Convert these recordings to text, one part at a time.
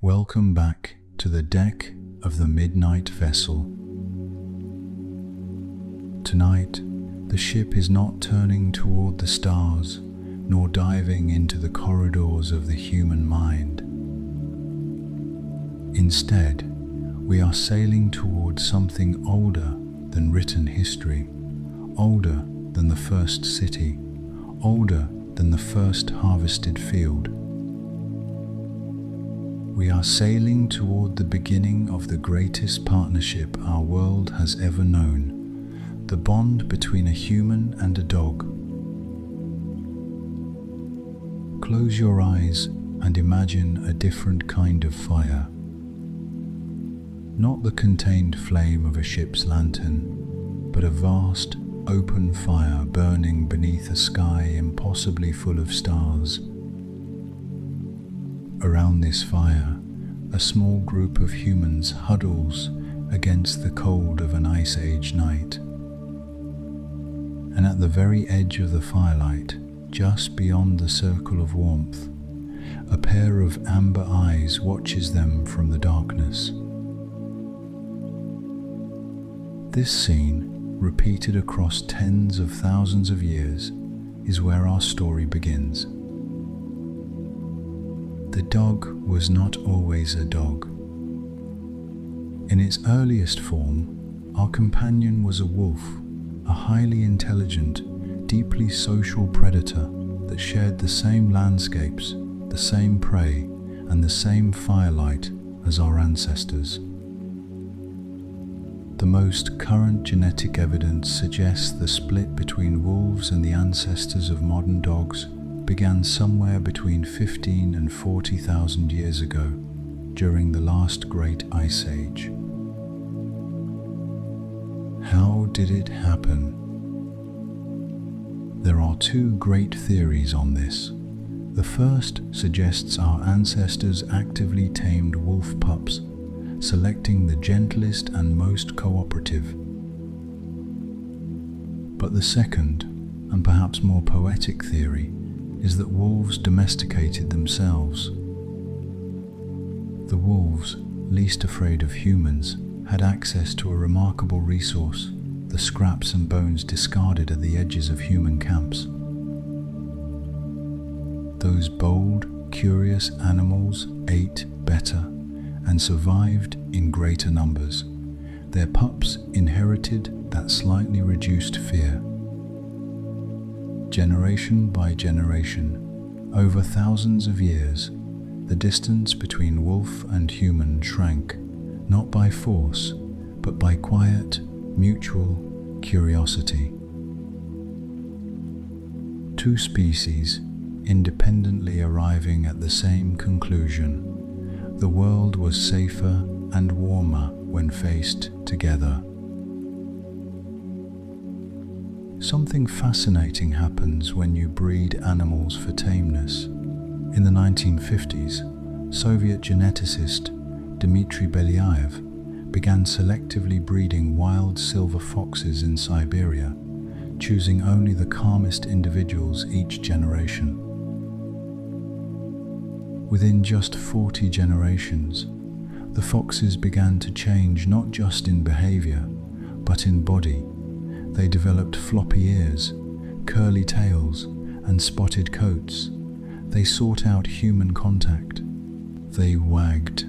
Welcome back to the deck of the Midnight Vessel. Tonight, the ship is not turning toward the stars, nor diving into the corridors of the human mind. Instead, we are sailing toward something older than written history, older than the first city, older than the first harvested field. We are sailing toward the beginning of the greatest partnership our world has ever known, the bond between a human and a dog. Close your eyes and imagine a different kind of fire. Not the contained flame of a ship's lantern, but a vast, open fire burning beneath a sky impossibly full of stars. Around this fire, a small group of humans huddles against the cold of an ice age night. And at the very edge of the firelight, just beyond the circle of warmth, a pair of amber eyes watches them from the darkness. This scene, repeated across tens of thousands of years, is where our story begins. The dog was not always a dog. In its earliest form, our companion was a wolf, a highly intelligent, deeply social predator that shared the same landscapes, the same prey, and the same firelight as our ancestors. The most current genetic evidence suggests the split between wolves and the ancestors of modern dogs began somewhere between 15 and 40,000 years ago, during the last great ice age. How did it happen? There are two great theories on this. The first suggests our ancestors actively tamed wolf pups, selecting the gentlest and most cooperative. But the second, and perhaps more poetic theory, is that wolves domesticated themselves. The wolves, least afraid of humans, had access to a remarkable resource, the scraps and bones discarded at the edges of human camps. Those bold, curious animals ate better and survived in greater numbers. Their pups inherited that slightly reduced fear. Generation by generation, over thousands of years, the distance between wolf and human shrank, not by force, but by quiet, mutual curiosity. Two species, independently arriving at the same conclusion: the world was safer and warmer when faced together. Something fascinating happens when you breed animals for tameness. In the 1950s, Soviet geneticist Dmitry Belyaev began selectively breeding wild silver foxes in Siberia, choosing only the calmest individuals each generation. Within just 40 generations, the foxes began to change not just in behavior, but in body. They developed floppy ears, curly tails, and spotted coats. They sought out human contact. They wagged.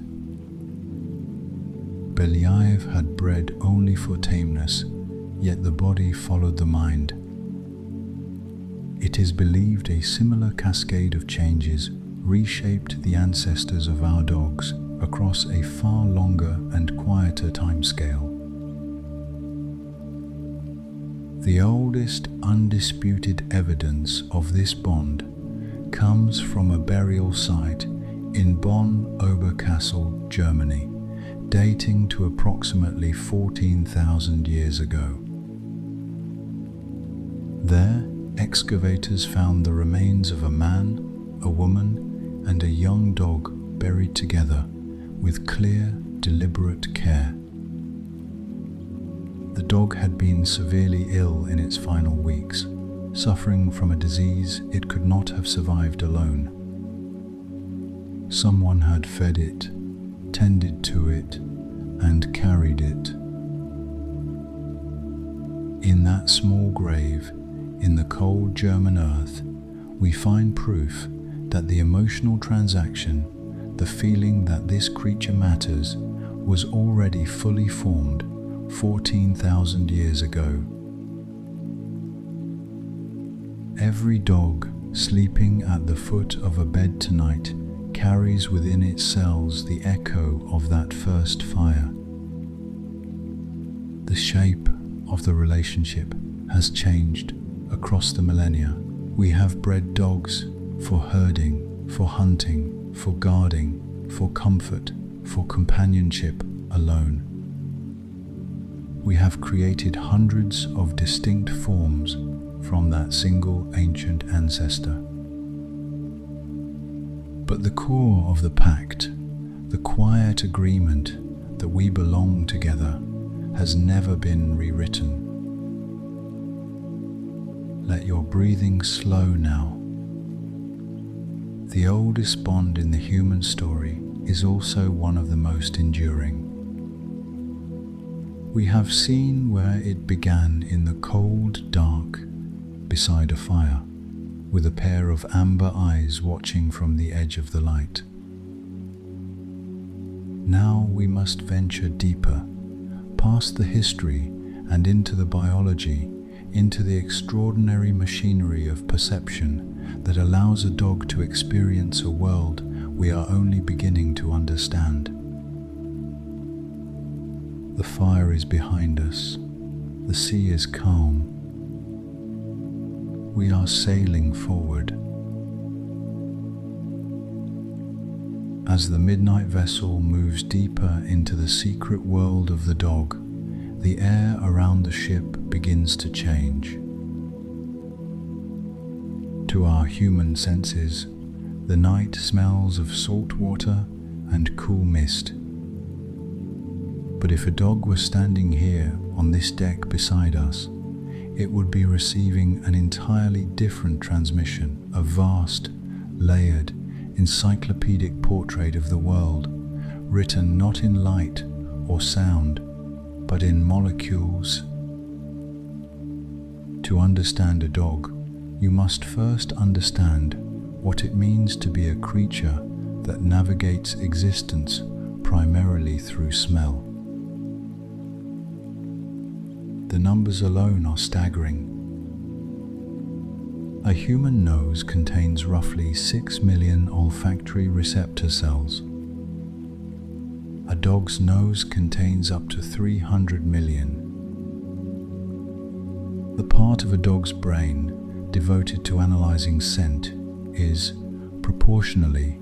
Belyaev had bred only for tameness, yet the body followed the mind. It is believed a similar cascade of changes reshaped the ancestors of our dogs across a far longer and quieter timescale. The oldest undisputed evidence of this bond comes from a burial site in Bonn-Oberkassel, Germany, dating to approximately 14,000 years ago. There, excavators found the remains of a man, a woman, and a young dog buried together with clear, deliberate care. The dog had been severely ill in its final weeks, suffering from a disease it could not have survived alone. Someone had fed it, tended to it, and carried it. In that small grave, in the cold German earth, we find proof that the emotional transaction, the feeling that this creature matters, was already fully formed 14,000 years ago. Every dog sleeping at the foot of a bed tonight carries within its cells the echo of that first fire. The shape of the relationship has changed across the millennia. We have bred dogs for herding, for hunting, for guarding, for comfort, for companionship alone. We have created hundreds of distinct forms from that single ancient ancestor. But the core of the pact, the quiet agreement that we belong together, has never been rewritten. Let your breathing slow now. The oldest bond in the human story is also one of the most enduring. We have seen where it began in the cold dark beside a fire, with a pair of amber eyes watching from the edge of the light. Now we must venture deeper, past the history and into the biology, into the extraordinary machinery of perception that allows a dog to experience a world we are only beginning to understand. The fire is behind us. The sea is calm. We are sailing forward. As the midnight vessel moves deeper into the secret world of the dog, the air around the ship begins to change. To our human senses, the night smells of salt water and cool mist. But if a dog were standing here on this deck beside us, it would be receiving an entirely different transmission, a vast, layered, encyclopedic portrait of the world, written not in light or sound, but in molecules. To understand a dog, you must first understand what it means to be a creature that navigates existence primarily through smell. The numbers alone are staggering. A human nose contains roughly 6 million olfactory receptor cells. A dog's nose contains up to 300 million. The part of a dog's brain devoted to analyzing scent is, proportionally,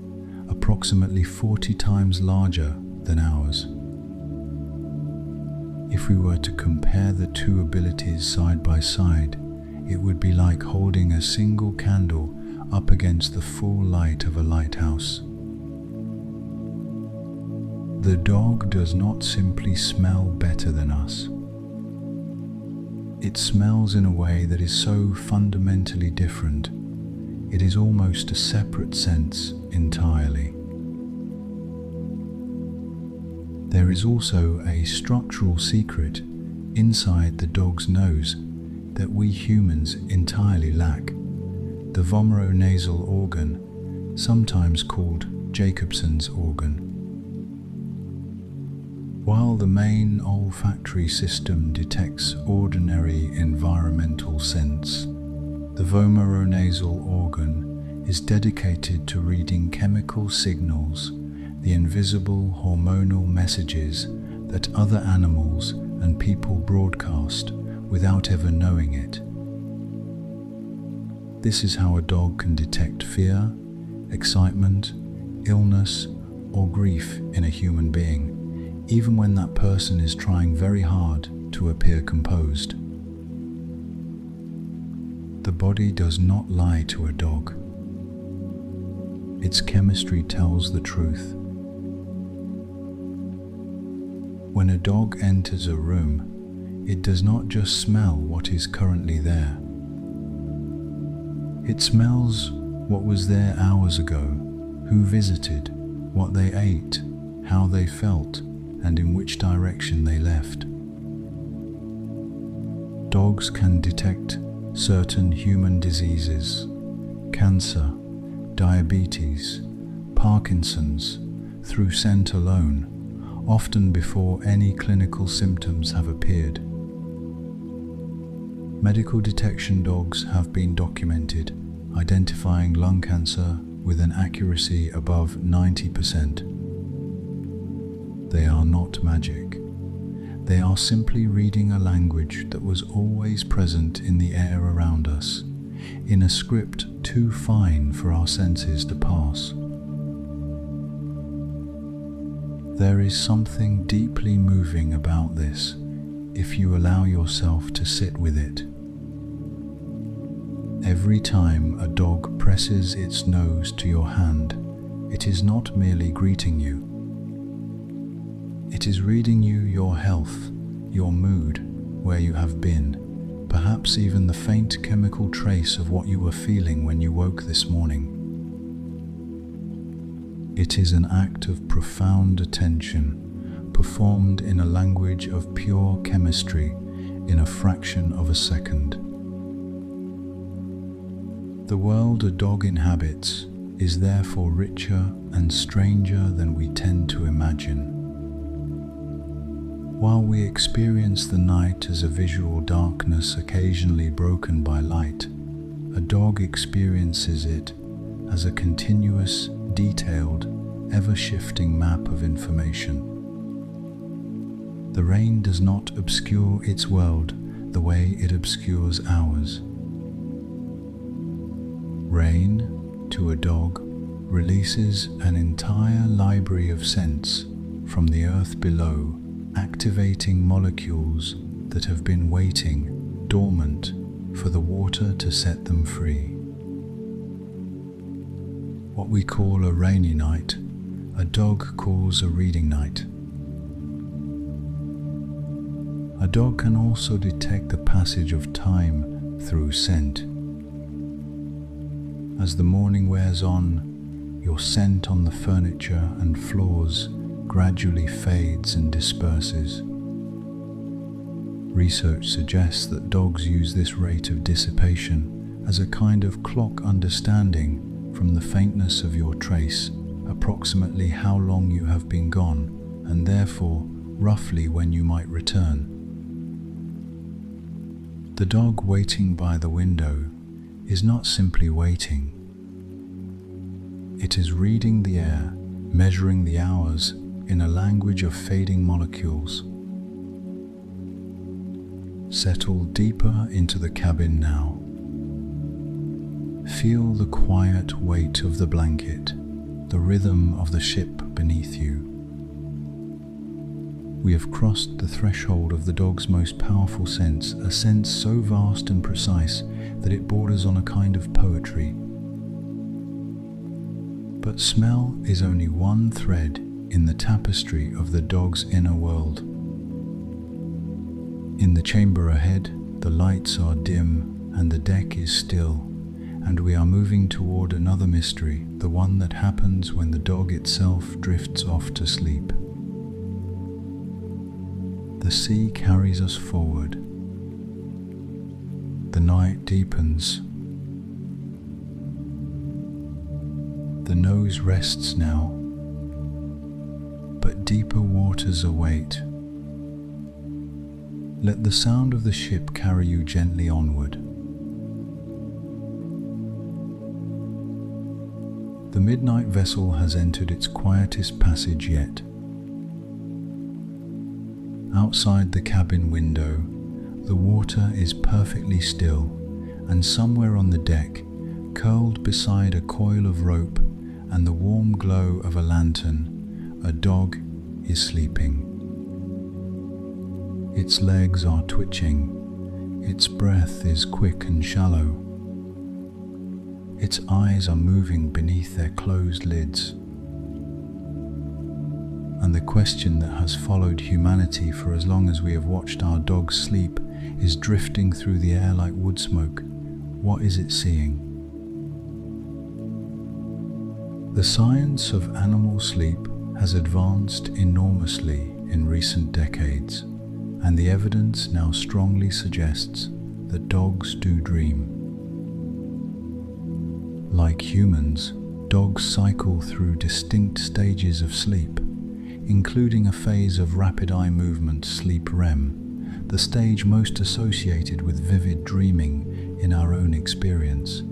approximately 40 times larger than ours. If we were to compare the two abilities side by side, it would be like holding a single candle up against the full light of a lighthouse. The dog does not simply smell better than us. It smells in a way that is so fundamentally different, it is almost a separate sense entirely. There is also a structural secret inside the dog's nose that we humans entirely lack, the vomeronasal organ, sometimes called Jacobson's organ. While the main olfactory system detects ordinary environmental scents, the vomeronasal organ is dedicated to reading chemical signals, the invisible hormonal messages that other animals and people broadcast without ever knowing it. This is how a dog can detect fear, excitement, illness, or grief in a human being, even when that person is trying very hard to appear composed. The body does not lie to a dog. Its chemistry tells the truth. When a dog enters a room, it does not just smell what is currently there. It smells what was there hours ago, who visited, what they ate, how they felt, and in which direction they left. Dogs can detect certain human diseases, cancer, diabetes, Parkinson's, through scent alone, often before any clinical symptoms have appeared. Medical detection dogs have been documented identifying lung cancer with an accuracy above 90%. They are not magic. They are simply reading a language that was always present in the air around us, in a script too fine for our senses to parse. There is something deeply moving about this if you allow yourself to sit with it. Every time a dog presses its nose to your hand, it is not merely greeting you. It is reading you your health, your mood, where you have been, perhaps even the faint chemical trace of what you were feeling when you woke this morning. It is an act of profound attention, performed in a language of pure chemistry in a fraction of a second. The world a dog inhabits is therefore richer and stranger than we tend to imagine. While we experience the night as a visual darkness occasionally broken by light, a dog experiences it as a continuous, detailed, ever-shifting map of information. The rain does not obscure its world the way it obscures ours. Rain, to a dog, releases an entire library of scents from the earth below, activating molecules that have been waiting, dormant, for the water to set them free. What we call a rainy night, a dog calls a reading night. A dog can also detect the passage of time through scent. As the morning wears on, your scent on the furniture and floors gradually fades and disperses. Research suggests that dogs use this rate of dissipation as a kind of clock, understanding from the faintness of your trace approximately how long you have been gone, and therefore roughly when you might return. The dog waiting by the window is not simply waiting. It is reading the air, measuring the hours in a language of fading molecules. Settle deeper into the cabin now. Feel the quiet weight of the blanket, the rhythm of the ship beneath you. We have crossed the threshold of the dog's most powerful sense, a sense so vast and precise that it borders on a kind of poetry. But smell is only one thread in the tapestry of the dog's inner world. In the chamber ahead, the lights are dim and the deck is still, and we are moving toward another mystery, the one that happens when the dog itself drifts off to sleep. The sea carries us forward. The night deepens. The nose rests now, but deeper waters await. Let the sound of the ship carry you gently onward. The midnight vessel has entered its quietest passage yet. Outside the cabin window, the water is perfectly still, and somewhere on the deck, curled beside a coil of rope and the warm glow of a lantern, a dog is sleeping. Its legs are twitching, its breath is quick and shallow. Its eyes are moving beneath their closed lids. And the question that has followed humanity for as long as we have watched our dogs sleep is drifting through the air like wood smoke. What is it seeing? The science of animal sleep has advanced enormously in recent decades, and the evidence now strongly suggests that dogs do dream. Like humans, dogs cycle through distinct stages of sleep, including a phase of rapid eye movement sleep REM, the stage most associated with vivid dreaming in our own experience.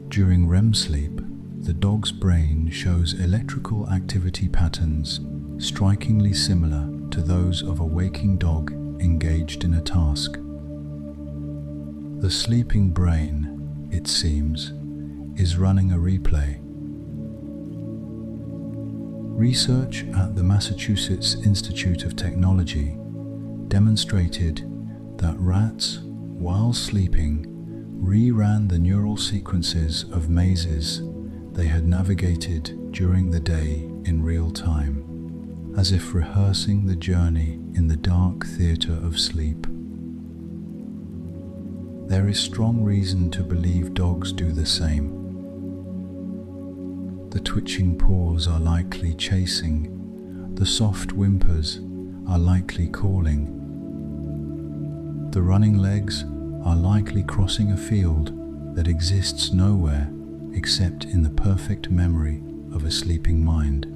During REM sleep, the dog's brain shows electrical activity patterns strikingly similar to those of a waking dog engaged in a task. The sleeping brain, it seems, is running a replay. Research at the Massachusetts Institute of Technology demonstrated that rats, while sleeping, reran the neural sequences of mazes they had navigated during the day in real time, as if rehearsing the journey in the dark theatre of sleep. There is strong reason to believe dogs do the same. The twitching paws are likely chasing, the soft whimpers are likely calling. The running legs are likely crossing a field that exists nowhere except in the perfect memory of a sleeping mind.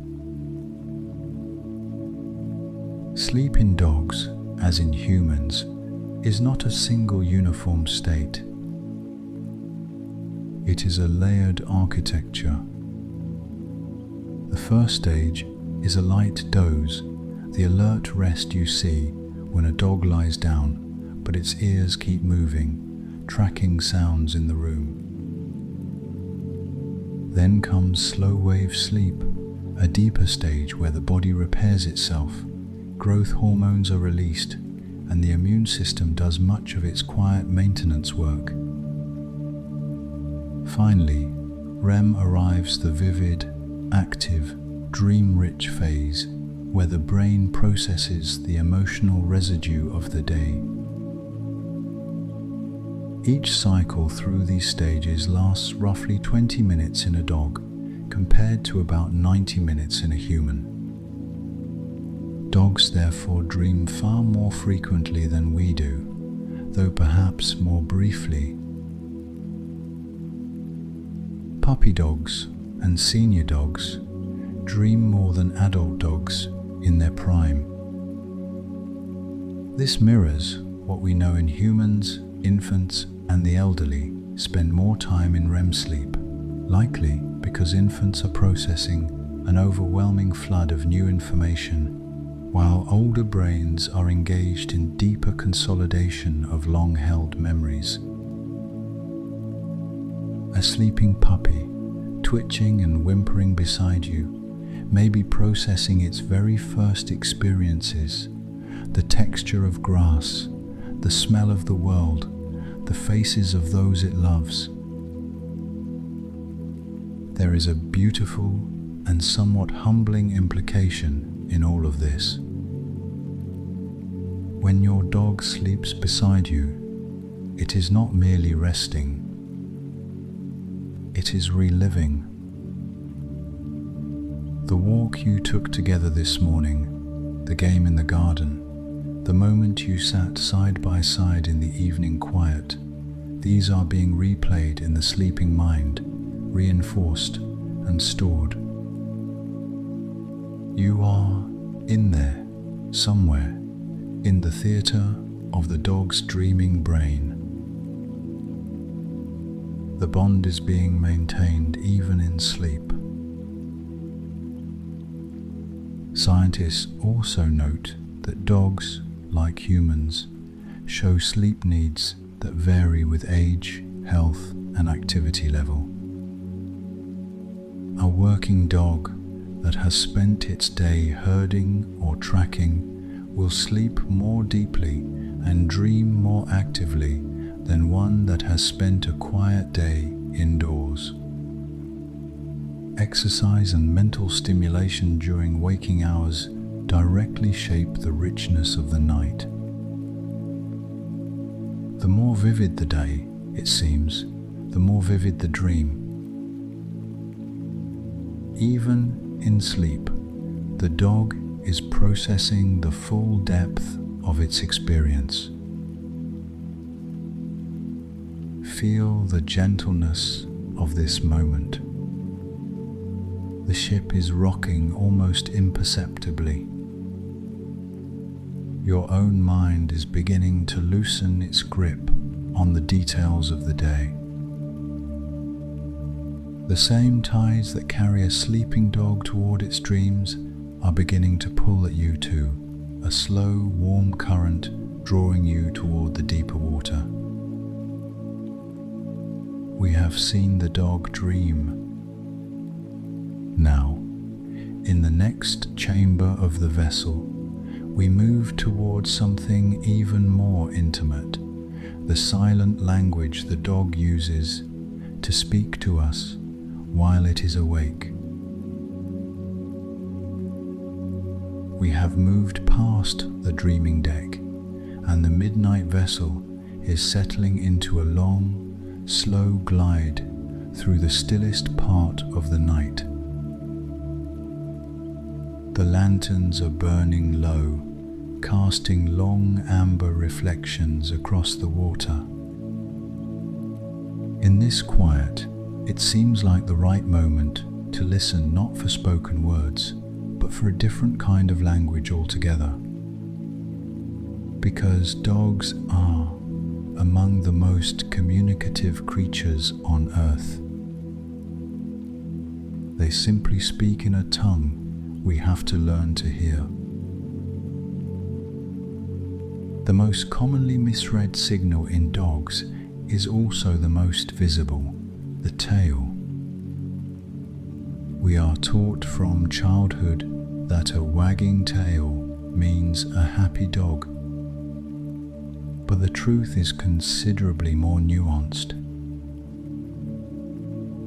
Sleep in dogs, as in humans, is not a single uniform state. It is a layered architecture. The first stage is a light doze, the alert rest you see when a dog lies down, but its ears keep moving, tracking sounds in the room. Then comes slow wave sleep, a deeper stage where the body repairs itself, growth hormones are released, and the immune system does much of its quiet maintenance work. Finally, REM arrives, the vivid, active, dream-rich phase, where the brain processes the emotional residue of the day. Each cycle through these stages lasts roughly 20 minutes in a dog, compared to about 90 minutes in a human. Dogs therefore dream far more frequently than we do, though perhaps more briefly. Puppy dogs and senior dogs dream more than adult dogs in their prime. This mirrors what we know in humans, infants, and the elderly spend more time in REM sleep, likely because infants are processing an overwhelming flood of new information, while older brains are engaged in deeper consolidation of long-held memories. A sleeping puppy, twitching and whimpering beside you, may be processing its very first experiences, the texture of grass, the smell of the world, the faces of those it loves. There is a beautiful and somewhat humbling implication in all of this. When your dog sleeps beside you, it is not merely resting, it is reliving. The walk you took together this morning, the game in the garden, the moment you sat side by side in the evening quiet, these are being replayed in the sleeping mind, reinforced and stored. You are in there, somewhere, in the theatre of the dog's dreaming brain. The bond is being maintained even in sleep. Scientists also note that dogs, like humans, show sleep needs that vary with age, health, and activity level. A working dog that has spent its day herding or tracking will sleep more deeply and dream more actively than one that has spent a quiet day indoors. Exercise and mental stimulation during waking hours directly shape the richness of the night. The more vivid the day, it seems, the more vivid the dream. Even In sleep, the dog is processing the full depth of its experience. Feel the gentleness of this moment. The ship is rocking almost imperceptibly. Your own mind is beginning to loosen its grip on the details of the day. The same tides that carry a sleeping dog toward its dreams are beginning to pull at you too, a slow, warm current drawing you toward the deeper water. We have seen the dog dream. Now, in the next chamber of the vessel, we move towards something even more intimate, the silent language the dog uses to speak to us while it is awake. We have moved past the dreaming deck, and the midnight vessel is settling into a long, slow glide through the stillest part of the night. The lanterns are burning low, casting long amber reflections across the water. In this quiet, it seems like the right moment to listen not for spoken words, but for a different kind of language altogether. Because dogs are among the most communicative creatures on earth. They simply speak in a tongue we have to learn to hear. The most commonly misread signal in dogs is also the most visible, the tail. We are taught from childhood that a wagging tail means a happy dog. But the truth is considerably more nuanced.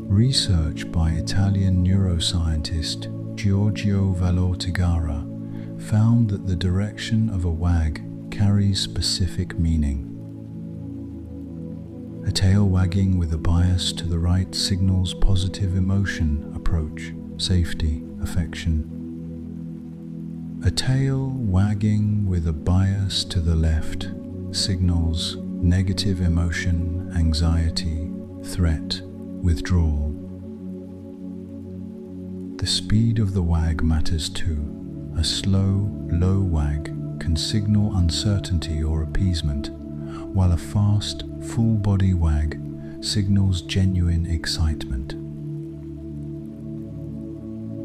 Research by Italian neuroscientist Giorgio Valortigara found that the direction of a wag carries specific meaning. A tail wagging with a bias to the right signals positive emotion, approach, safety, affection. A tail wagging with a bias to the left signals negative emotion, anxiety, threat, withdrawal. The speed of the wag matters too. A slow, low wag can signal uncertainty or appeasement, while a fast, full-body wag signals genuine excitement.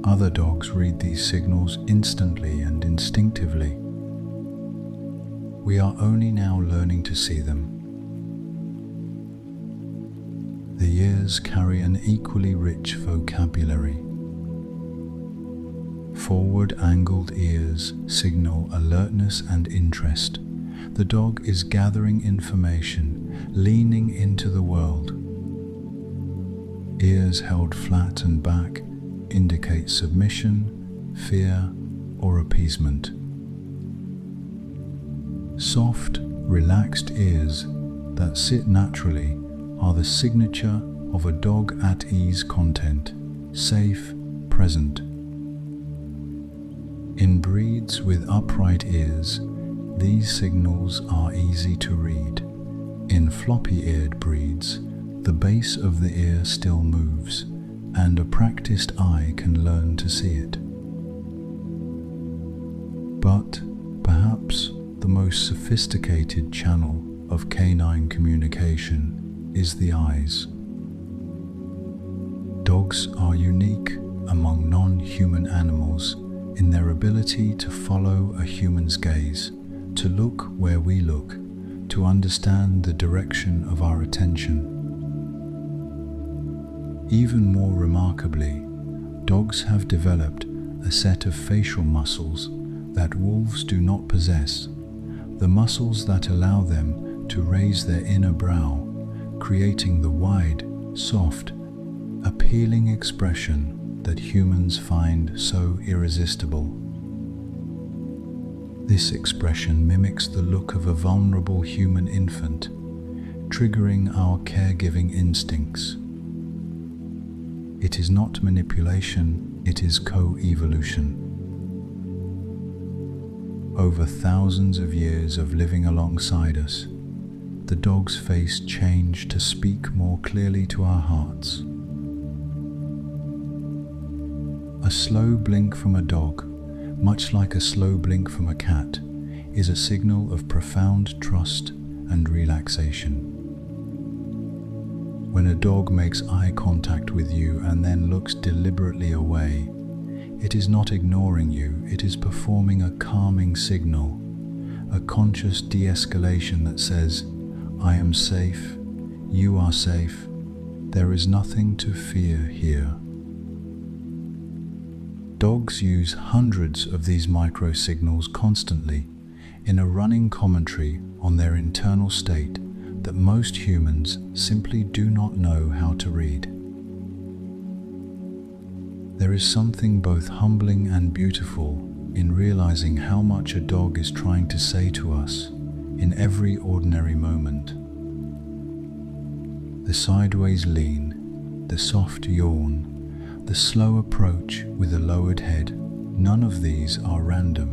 Other dogs read these signals instantly and instinctively. We are only now learning to see them. The ears carry an equally rich vocabulary. Forward-angled ears signal alertness and interest. The dog is gathering information, leaning into the world. Ears held flat and back indicate submission, fear, or appeasement. Soft, relaxed ears that sit naturally are the signature of a dog at ease content, safe, present. In breeds with upright ears, these signals are easy to read. In floppy-eared breeds, the base of the ear still moves, and a practiced eye can learn to see it. But perhaps the most sophisticated channel of canine communication is the eyes. Dogs are unique among non-human animals in their ability to follow a human's gaze, to look where we look, to understand the direction of our attention. Even more remarkably, dogs have developed a set of facial muscles that wolves do not possess, the muscles that allow them to raise their inner brow, creating the wide, soft, appealing expression that humans find so irresistible. This expression mimics the look of a vulnerable human infant, triggering our caregiving instincts. It is not manipulation, it is co-evolution. Over thousands of years of living alongside us, the dog's face changed to speak more clearly to our hearts. A slow blink from a dog, much like a slow blink from a cat, is a signal of profound trust and relaxation. When a dog makes eye contact with you and then looks deliberately away, it is not ignoring you, it is performing a calming signal, a conscious de-escalation that says, "I am safe, you are safe, there is nothing to fear here." Dogs use hundreds of these micro signals constantly in a running commentary on their internal state that most humans simply do not know how to read. There is something both humbling and beautiful in realizing how much a dog is trying to say to us in every ordinary moment. The sideways lean, the soft yawn, the slow approach with a lowered head, none of these are random.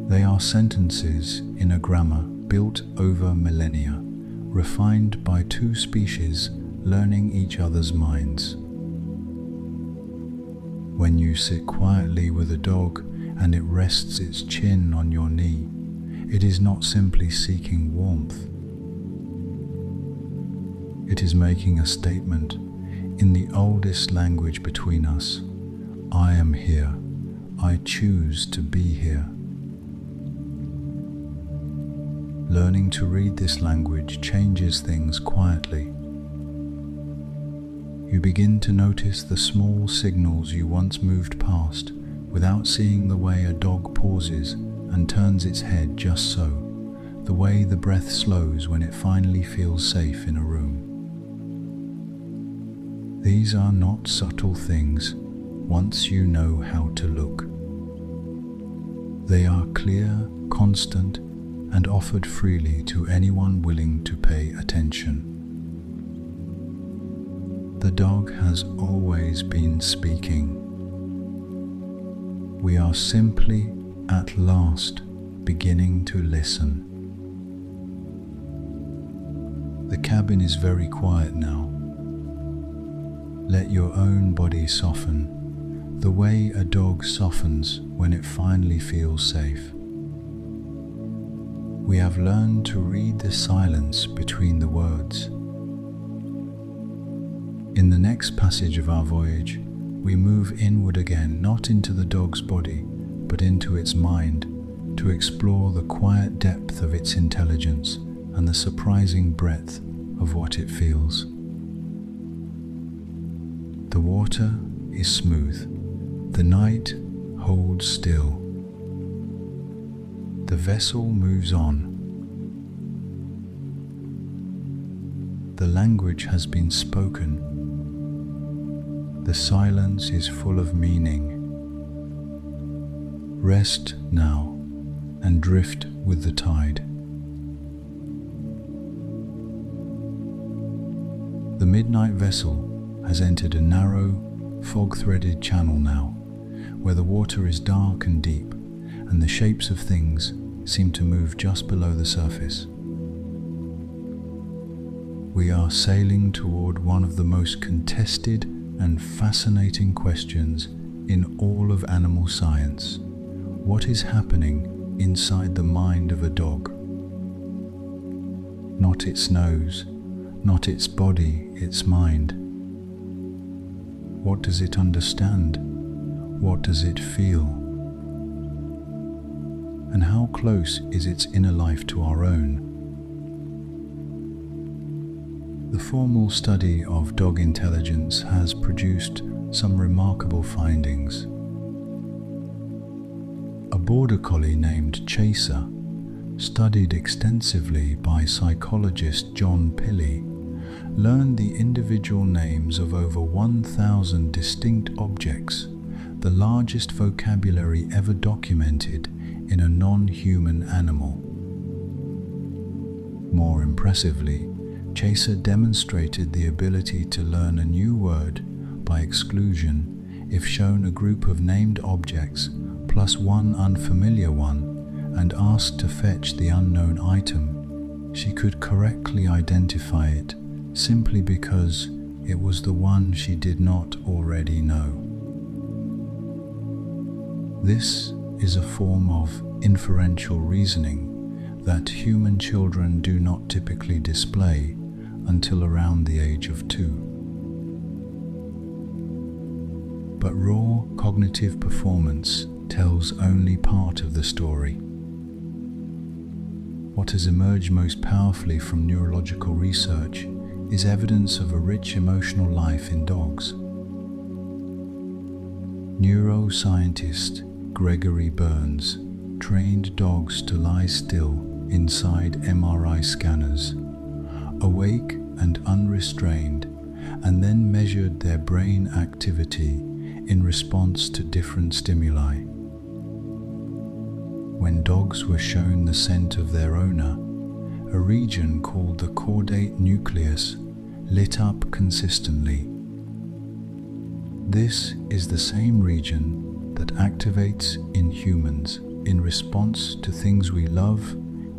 They are sentences in a grammar built over millennia, refined by two species learning each other's minds. When you sit quietly with a dog and it rests its chin on your knee, it is not simply seeking warmth. It is making a statement in the oldest language between us. I am here. I choose to be here. Learning to read this language changes things quietly. You begin to notice the small signals you once moved past without seeing the way a dog pauses and turns its head just so, the way the breath slows when it finally feels safe in a room. These are not subtle things once you know how to look. They are clear, constant, and offered freely to anyone willing to pay attention. The dog has always been speaking. We are simply, at last, beginning to listen. The cabin is very quiet now. Let your own body soften, the way a dog softens when it finally feels safe. We have learned to read the silence between the words. In the next passage of our voyage, we move inward again, not into the dog's body, but into its mind, to explore the quiet depth of its intelligence and the surprising breadth of what it feels. The water is smooth. The night holds still. The vessel moves on. The language has been spoken. The silence is full of meaning. Rest now and drift with the tide. The midnight vessel has entered a narrow, fog-threaded channel now, where the water is dark and deep, and the shapes of things seem to move just below the surface. We are sailing toward one of the most contested and fascinating questions in all of animal science. What is happening inside the mind of a dog? Not its nose, not its body, its mind. What does it understand? What does it feel? And how close is its inner life to our own? The formal study of dog intelligence has produced some remarkable findings. A border collie named Chaser, studied extensively by psychologist John Pilley, learned the individual names of over 1,000 distinct objects, the largest vocabulary ever documented in a non-human animal. More impressively, Chaser demonstrated the ability to learn a new word by exclusion if shown a group of named objects plus one unfamiliar one and asked to fetch the unknown item. She could correctly identify it simply because it was the one she did not already know. This is a form of inferential reasoning that human children do not typically display until around the age of 2. But raw cognitive performance tells only part of the story. What has emerged most powerfully from neurological research is evidence of a rich emotional life in dogs. Neuroscientist Gregory Burns trained dogs to lie still inside MRI scanners, awake and unrestrained, and then measured their brain activity in response to different stimuli. When dogs were shown the scent of their owner, a region called the caudate nucleus lit up consistently. This is the same region that activates in humans in response to things we love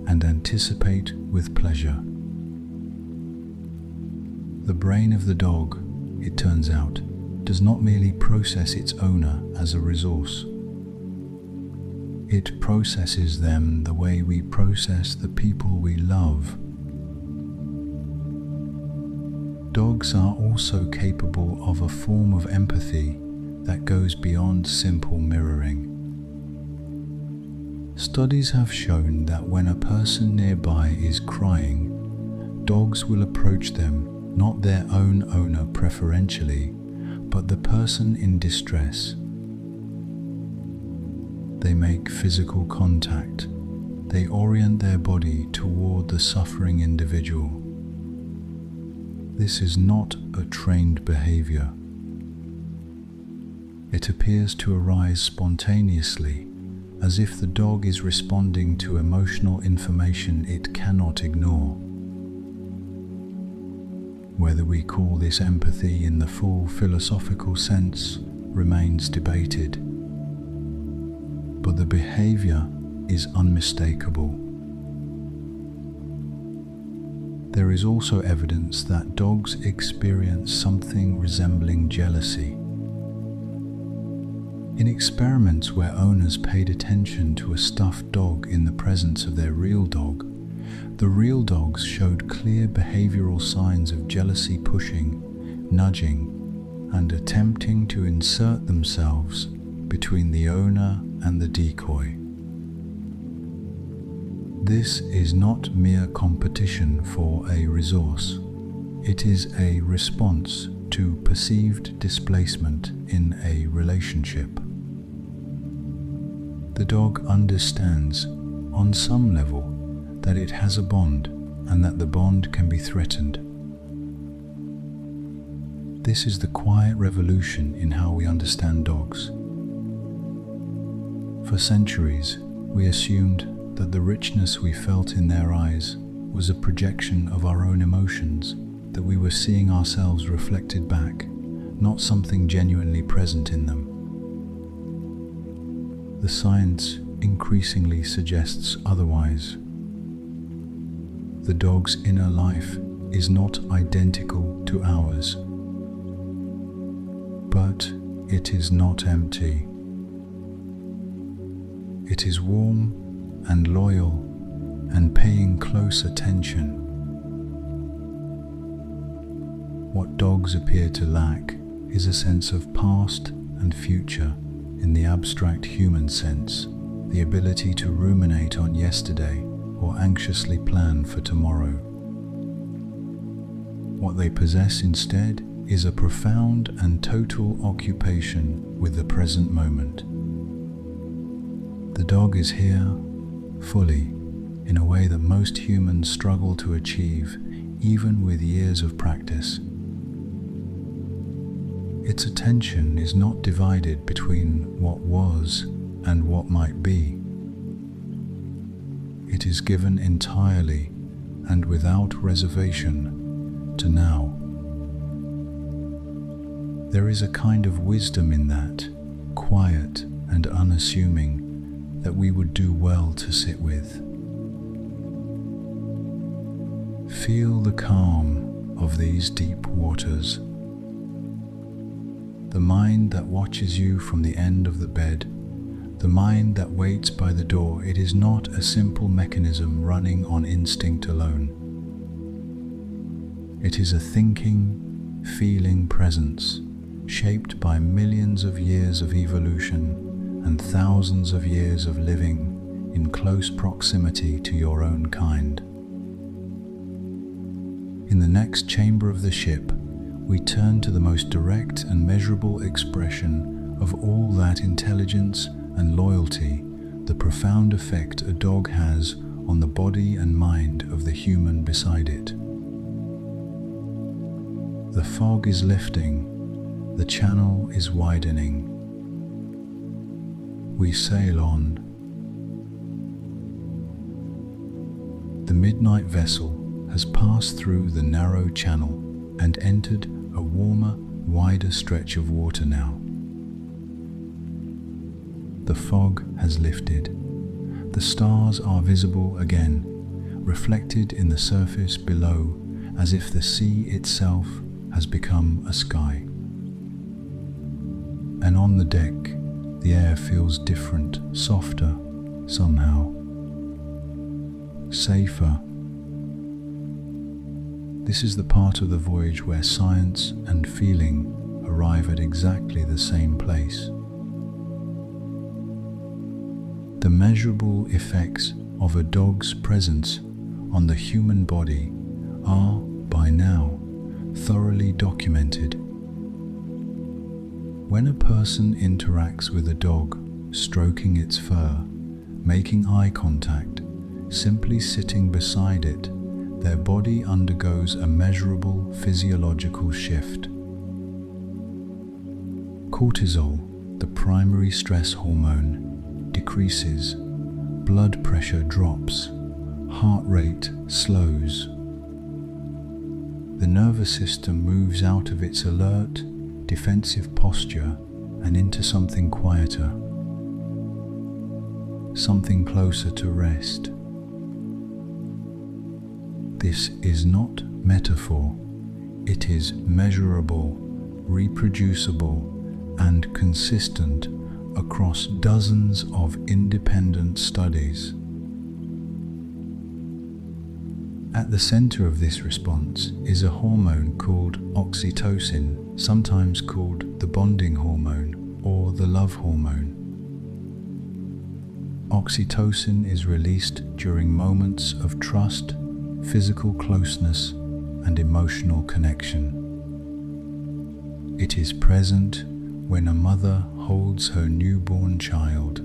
and anticipate with pleasure. The brain of the dog, it turns out, does not merely process its owner as a resource. It processes them the way we process the people we love. Dogs are also capable of a form of empathy that goes beyond simple mirroring. Studies have shown that when a person nearby is crying, dogs will approach them, not their own owner preferentially, but the person in distress. They make physical contact. They orient their body toward the suffering individual. This is not a trained behavior. It appears to arise spontaneously, as if the dog is responding to emotional information it cannot ignore. Whether we call this empathy in the full philosophical sense remains debated, but the behavior is unmistakable. There is also evidence that dogs experience something resembling jealousy. In experiments where owners paid attention to a stuffed dog in the presence of their real dog, the real dogs showed clear behavioral signs of jealousy, pushing, nudging, and attempting to insert themselves between the owner and the decoy. This is not mere competition for a resource. It is a response to perceived displacement in a relationship. The dog understands, on some level, that it has a bond and that the bond can be threatened. This is the quiet revolution in how we understand dogs. For centuries, we assumed that the richness we felt in their eyes was a projection of our own emotions, that we were seeing ourselves reflected back, not something genuinely present in them. The science increasingly suggests otherwise. The dog's inner life is not identical to ours, but it is not empty. It is warm and loyal and paying close attention. What dogs appear to lack is a sense of past and future in the abstract human sense, the ability to ruminate on yesterday or anxiously plan for tomorrow. What they possess instead is a profound and total occupation with the present moment. The dog is here fully, in a way that most humans struggle to achieve, even with years of practice. Its attention is not divided between what was and what might be. It is given entirely and without reservation to now. There is a kind of wisdom in that, quiet and unassuming, that we would do well to sit with. Feel the calm of these deep waters. The mind that watches you from the end of the bed, the mind that waits by the door, it is not a simple mechanism running on instinct alone. It is a thinking, feeling presence, shaped by millions of years of evolution and thousands of years of living in close proximity to your own kind. In the next chamber of the ship, we turn to the most direct and measurable expression of all that intelligence and loyalty, the profound effect a dog has on the body and mind of the human beside it. The fog is lifting. The channel is widening. We sail on. The midnight vessel has passed through the narrow channel and entered a warmer, wider stretch of water now. The fog has lifted. The stars are visible again, reflected in the surface below, as if the sea itself has become a sky. And on the deck, the air feels different, softer, somehow. Safer. This is the part of the voyage where science and feeling arrive at exactly the same place. The measurable effects of a dog's presence on the human body are, by now, thoroughly documented. When a person interacts with a dog, stroking its fur, making eye contact, simply sitting beside it, their body undergoes a measurable physiological shift. Cortisol, the primary stress hormone, decreases, blood pressure drops, heart rate slows. The nervous system moves out of its alert, defensive posture and into something quieter, something closer to rest. This is not metaphor, it is measurable, reproducible, and consistent across dozens of independent studies. At the center of this response is a hormone called oxytocin, sometimes called the bonding hormone or the love hormone. Oxytocin is released during moments of trust, physical closeness, and emotional connection. It is present when a mother holds her newborn child.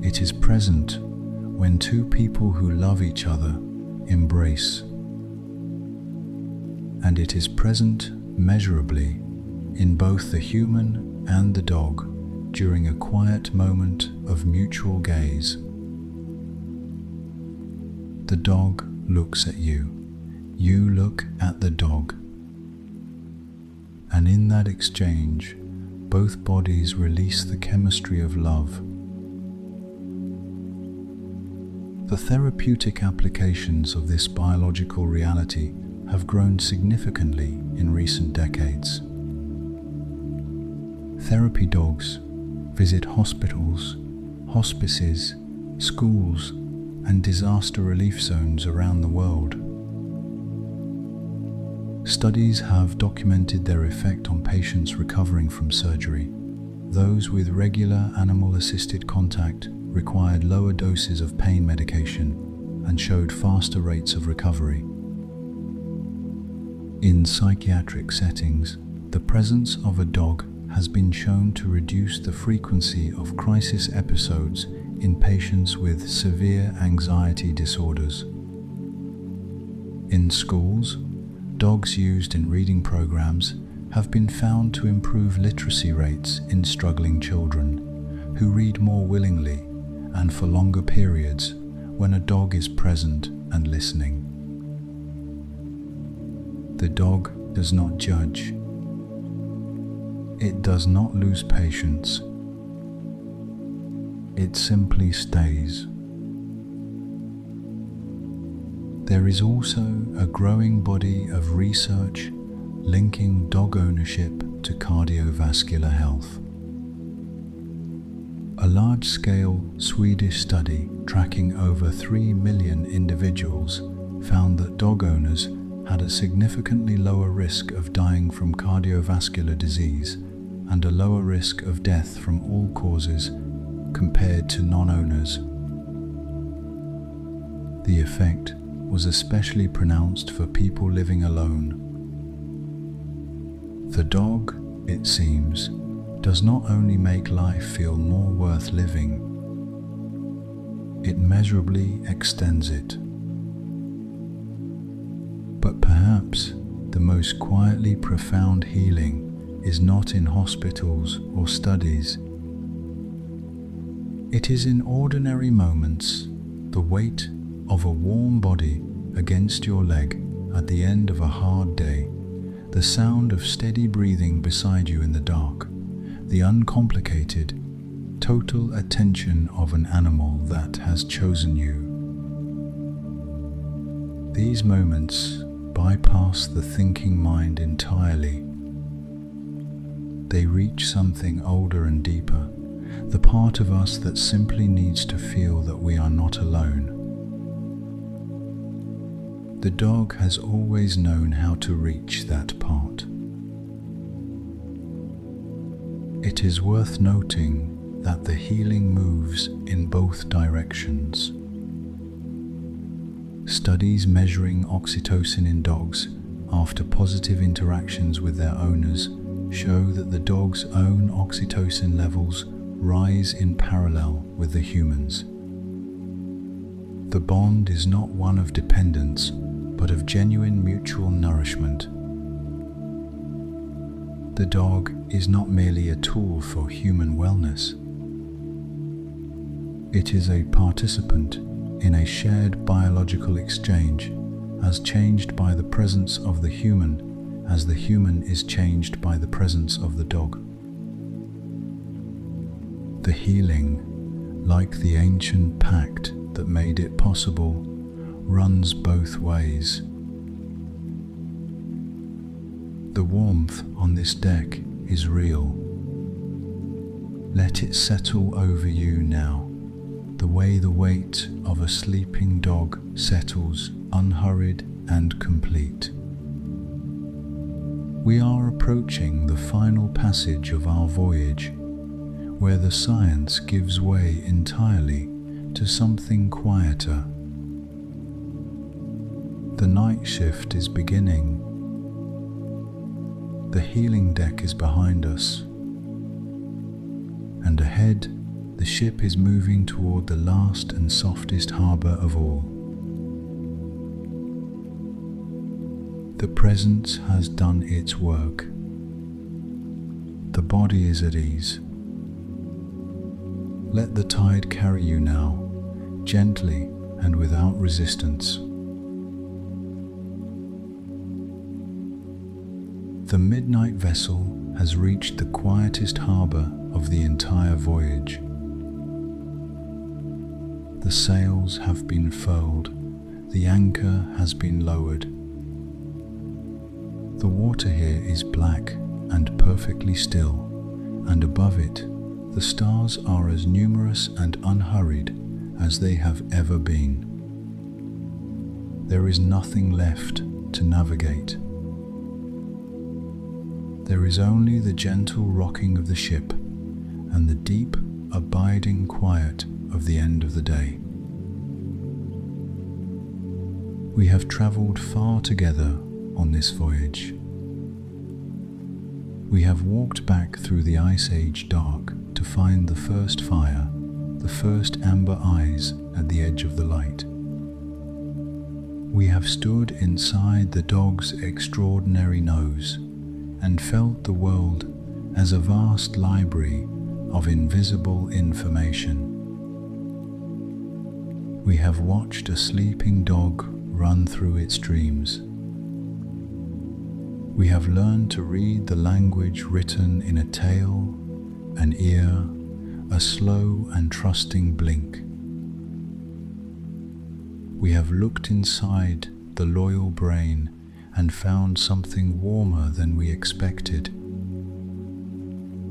It is present when two people who love each other embrace. And it is present measurably in both the human and the dog during a quiet moment of mutual gaze. The dog looks at you, you look at the dog. And in that exchange, both bodies release the chemistry of love. The therapeutic applications of this biological reality have grown significantly in recent decades. Therapy dogs visit hospitals, hospices, schools, and disaster relief zones around the world. Studies have documented their effect on patients recovering from surgery. Those with regular animal-assisted contact required lower doses of pain medication and showed faster rates of recovery. In psychiatric settings, the presence of a dog has been shown to reduce the frequency of crisis episodes in patients with severe anxiety disorders. In schools, dogs used in reading programs have been found to improve literacy rates in struggling children, who read more willingly and for longer periods when a dog is present and listening. The dog does not judge. It does not lose patience. It simply stays. There is also a growing body of research linking dog ownership to cardiovascular health. A large-scale Swedish study tracking over 3 million individuals found that dog owners had a significantly lower risk of dying from cardiovascular disease and a lower risk of death from all causes compared to non-owners. The effect was especially pronounced for people living alone. The dog, it seems, does not only make life feel more worth living, it measurably extends it. But perhaps the most quietly profound healing is not in hospitals or studies. It is in ordinary moments, the weight of a warm body against your leg at the end of a hard day, the sound of steady breathing beside you in the dark, the uncomplicated, total attention of an animal that has chosen you. These moments bypass the thinking mind entirely. They reach something older and deeper, the part of us that simply needs to feel that we are not alone. The dog has always known how to reach that part. It is worth noting that the healing moves in both directions. Studies measuring oxytocin in dogs after positive interactions with their owners show that the dog's own oxytocin levels rise in parallel with the humans. The bond is not one of dependence, but of genuine mutual nourishment. The dog is not merely a tool for human wellness. It is a participant in a shared biological exchange, as changed by the presence of the human, as the human is changed by the presence of the dog. The healing, like the ancient pact that made it possible, runs both ways. The warmth on this deck is real. Let it settle over you now, the way the weight of a sleeping dog settles, unhurried and complete. We are approaching the final passage of our voyage, where the science gives way entirely to something quieter. The night shift is beginning. The healing deck is behind us, and ahead the ship is moving toward the last and softest harbour of all. The presence has done its work. The body is at ease. Let the tide carry you now, gently and without resistance. The midnight vessel has reached the quietest harbour of the entire voyage. The sails have been furled, the anchor has been lowered. The water here is black and perfectly still, and above it, the stars are as numerous and unhurried as they have ever been. There is nothing left to navigate. There is only the gentle rocking of the ship and the deep, abiding quiet of the end of the day. We have travelled far together on this voyage. We have walked back through the Ice Age dark to find the first fire, the first amber eyes at the edge of the light. We have stood inside the dog's extraordinary nose and felt the world as a vast library of invisible information. We have watched a sleeping dog run through its dreams. We have learned to read the language written in a tail, an ear, a slow and trusting blink. We have looked inside the loyal brain and found something warmer than we expected.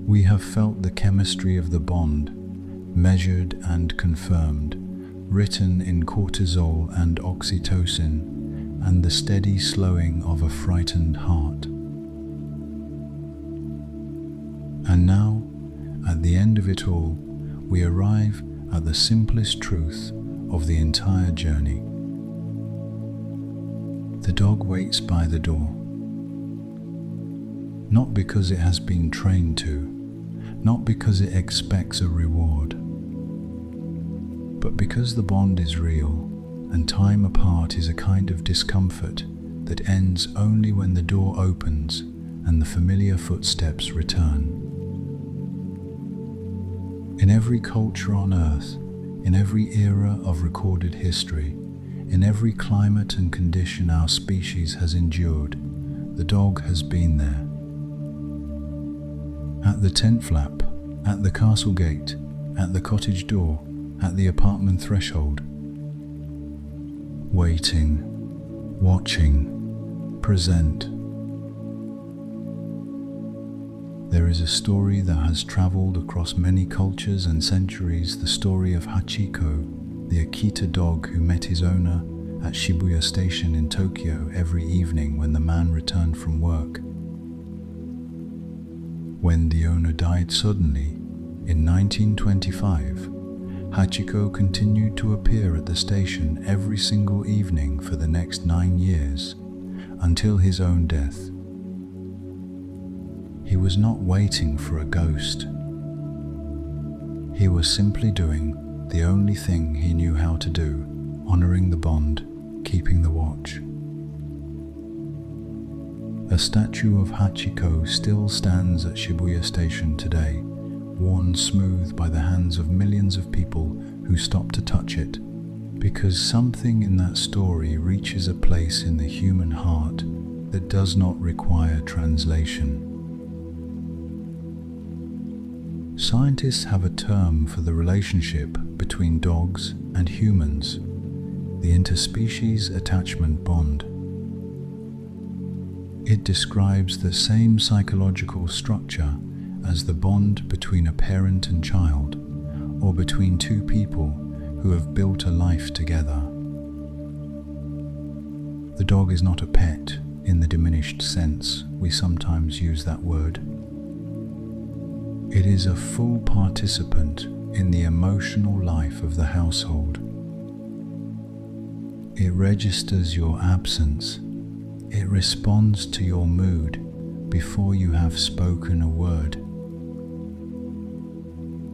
We have felt the chemistry of the bond, measured and confirmed, written in cortisol and oxytocin, and the steady slowing of a frightened heart. And now, at the end of it all, we arrive at the simplest truth of the entire journey. The dog waits by the door, not because it has been trained to, not because it expects a reward, but because the bond is real, and time apart is a kind of discomfort that ends only when the door opens and the familiar footsteps return. In every culture on earth, in every era of recorded history, in every climate and condition our species has endured, the dog has been there. At the tent flap, at the castle gate, at the cottage door, at the apartment threshold. Waiting, watching, present. There is a story that has traveled across many cultures and centuries, the story of Hachiko, the Akita dog who met his owner at Shibuya Station in Tokyo every evening when the man returned from work. When the owner died suddenly, in 1925, Hachiko continued to appear at the station every single evening for the next 9 years, until his own death. He was not waiting for a ghost. He was simply doing the only thing he knew how to do, honoring the bond, keeping the watch. A statue of Hachiko still stands at Shibuya Station today, worn smooth by the hands of millions of people who stop to touch it, because something in that story reaches a place in the human heart that does not require translation. Scientists have a term for the relationship between dogs and humans, the interspecies attachment bond. It describes the same psychological structure as the bond between a parent and child, or between two people who have built a life together. The dog is not a pet in the diminished sense we sometimes use that word. It is a full participant in the emotional life of the household. It registers your absence. It responds to your mood before you have spoken a word.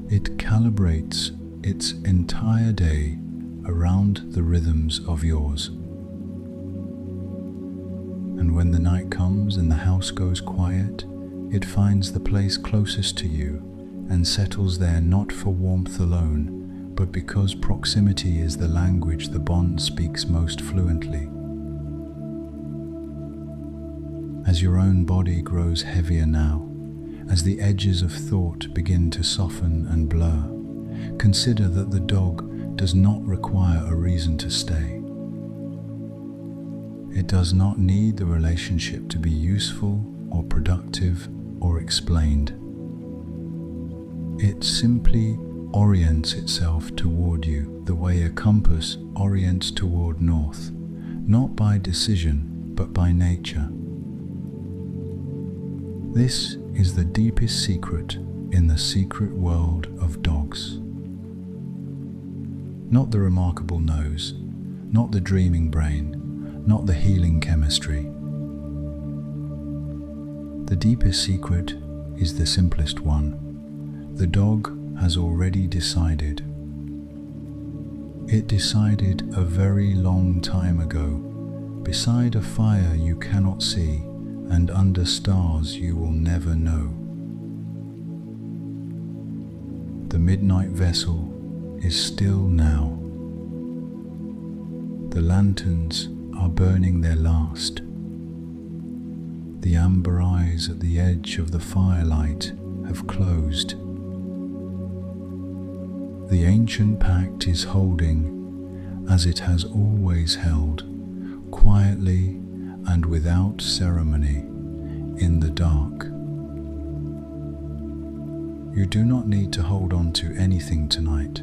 It calibrates its entire day around the rhythms of yours. And when the night comes and the house goes quiet, it finds the place closest to you and settles there not for warmth alone, but because proximity is the language the bond speaks most fluently. As your own body grows heavier now, as the edges of thought begin to soften and blur, consider that the dog does not require a reason to stay. It does not need the relationship to be useful or productive or explained. It simply orients itself toward you the way a compass orients toward north, not by decision but by nature. This is the deepest secret in the secret world of dogs. Not the remarkable nose, not the dreaming brain, not the healing chemistry. The deepest secret is the simplest one. The dog has already decided. It decided a very long time ago, beside a fire you cannot see and under stars you will never know. The midnight vessel is still now. The lanterns are burning their last. The amber eyes at the edge of the firelight have closed. The ancient pact is holding as it has always held, quietly and without ceremony, in the dark. You do not need to hold on to anything tonight.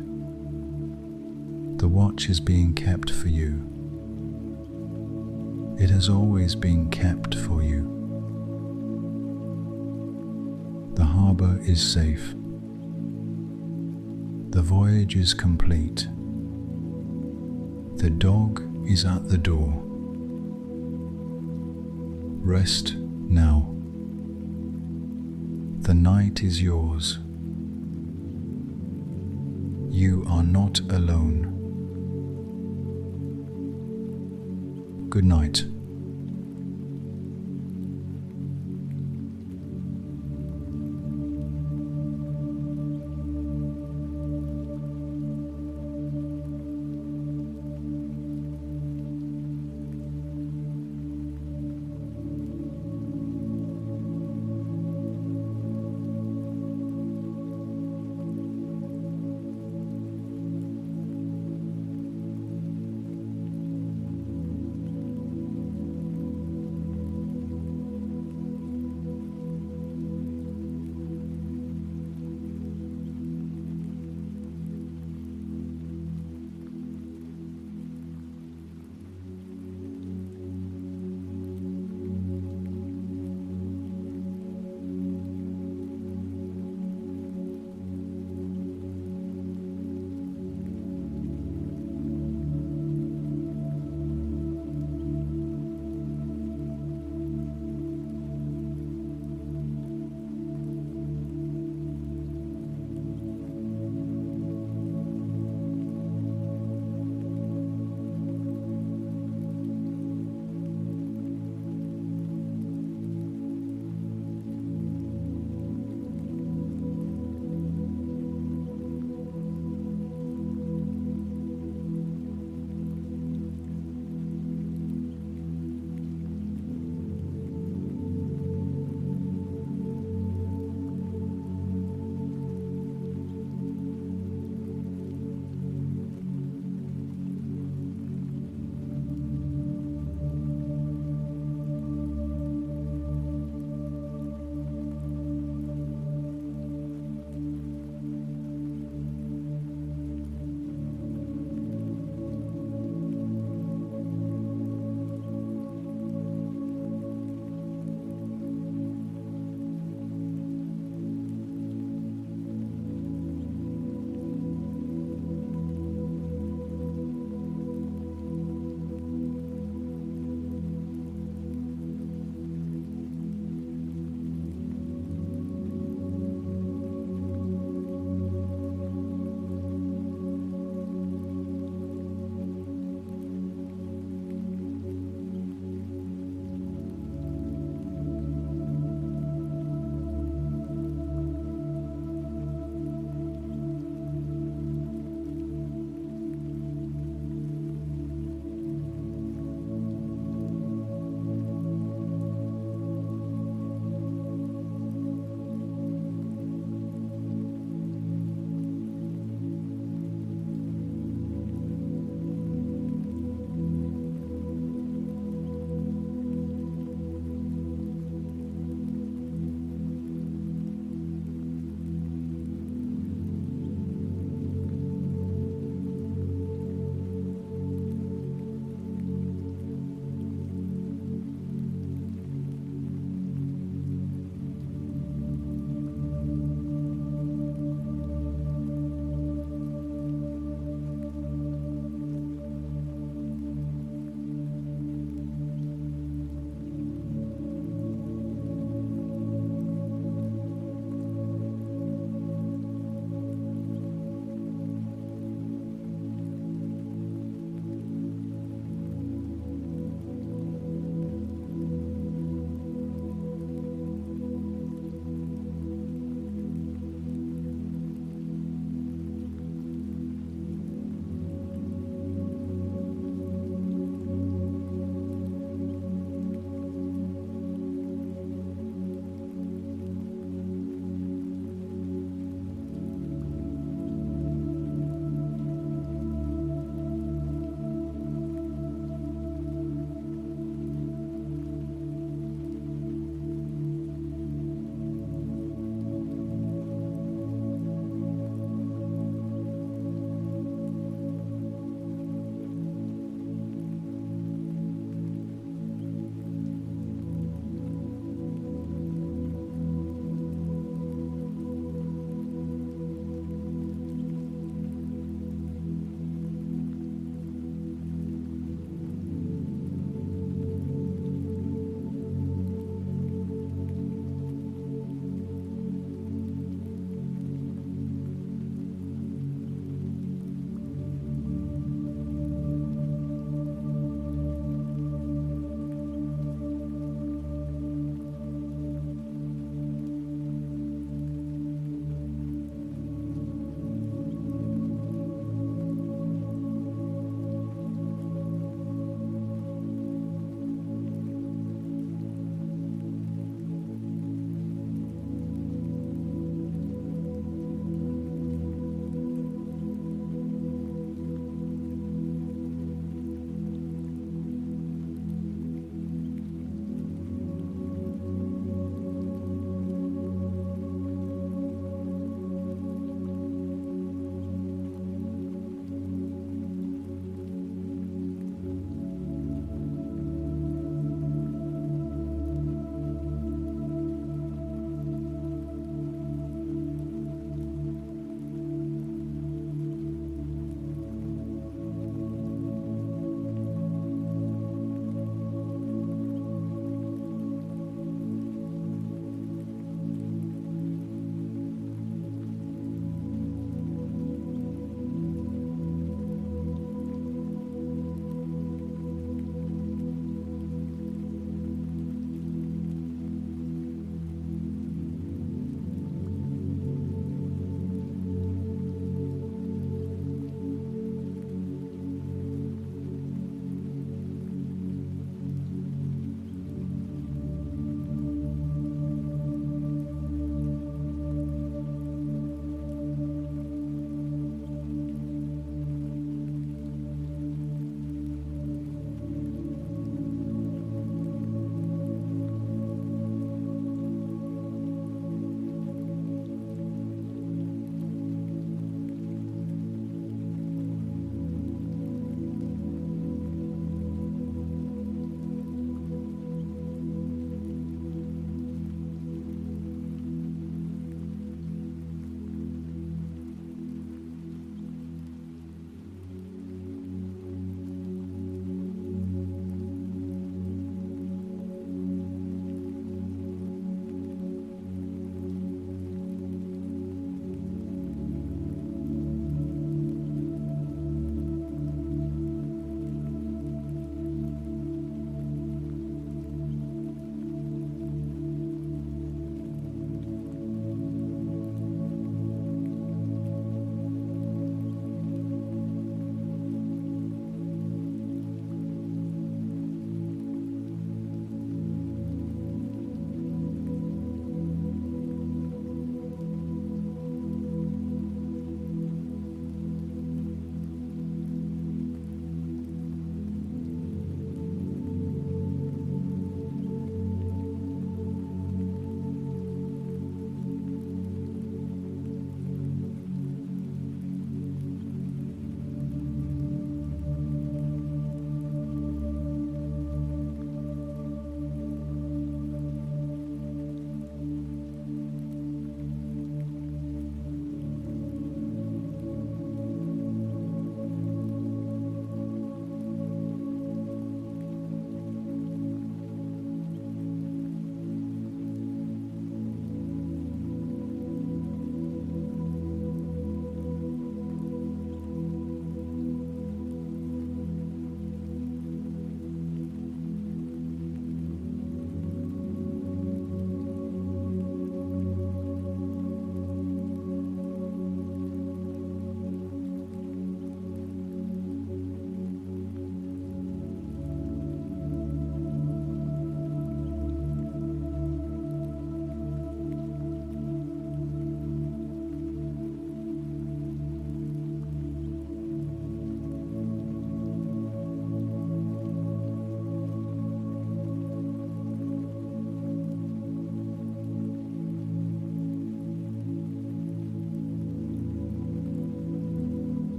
The watch is being kept for you. It has always been kept for you. The harbor is safe. The voyage is complete. The dog is at the door. Rest now. The night is yours. You are not alone. Good night.